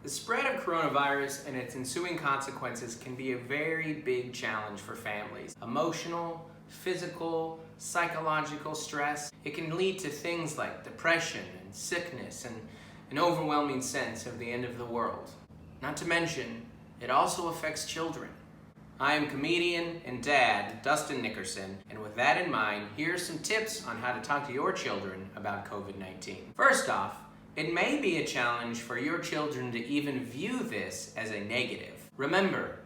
The spread of coronavirus and its ensuing consequences can be a very big challenge for families. Emotional, physical, psychological stress. It can lead to things like depression and sickness and an overwhelming sense of the end of the world. Not to mention, it also affects children. I am comedian and dad, Dustin Nickerson, and with that in mind, here are some tips on how to talk to your children about COVID-19. First off, it may be a challenge for your children to even view this as a negative. Remember,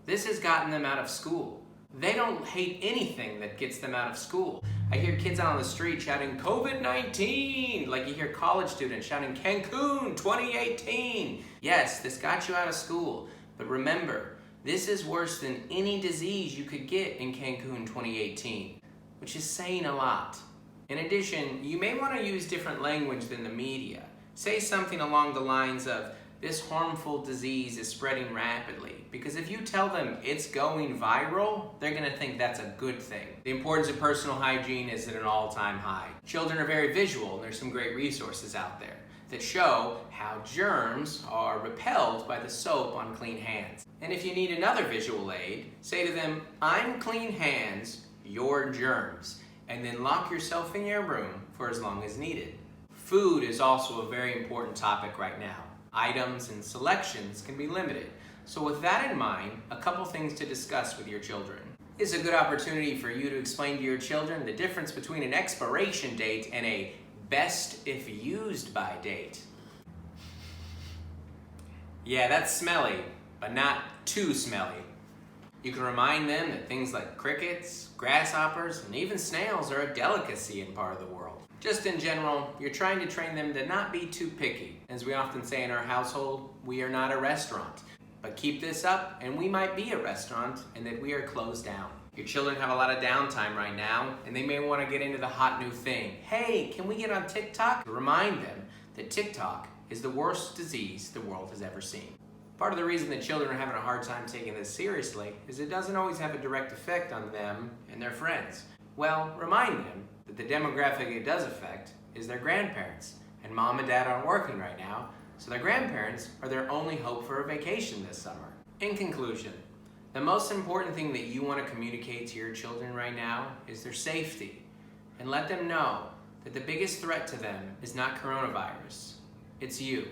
this has gotten them out of school. They don't hate anything that gets them out of school. I hear kids out on the street shouting COVID-19, like you hear college students shouting Cancun 2018. Yes, this got you out of school, but remember, this is worse than any disease you could get in Cancun 2018, which is saying a lot. In addition, you may want to use different language than the media. Say something along the lines of, this harmful disease is spreading rapidly, because if you tell them it's going viral, they're going to think that's a good thing. The importance of personal hygiene is at an all-time high. Children are very visual, and there's some great resources out there that show how germs are repelled by the soap on clean hands. And if you need another visual aid, say to them, I'm clean hands, you're germs, and then lock yourself in your room for as long as needed. Food is also a very important topic right now. Items and selections can be limited. So with that in mind, a couple things to discuss with your children. It's a good opportunity for you to explain to your children the difference between an expiration date and a best if used by date. Yeah, that's smelly, but not too smelly. You can remind them that things like crickets, grasshoppers, and even snails are a delicacy in part of the world. Just in general, you're trying to train them to not be too picky. As we often say in our household, we are not a restaurant. But keep this up and we might be a restaurant and that we are closed down. Your children have a lot of downtime right now and they may want to get into the hot new thing. Hey, can we get on TikTok? Remind them that TikTok is the worst disease the world has ever seen. Part of the reason that children are having a hard time taking this seriously is it doesn't always have a direct effect on them and their friends. Well, remind them that the demographic it does affect is their grandparents, and mom and dad aren't working right now, so their grandparents are their only hope for a vacation this summer. In conclusion, the most important thing that you want to communicate to your children right now is their safety, and let them know that the biggest threat to them is not coronavirus, it's you.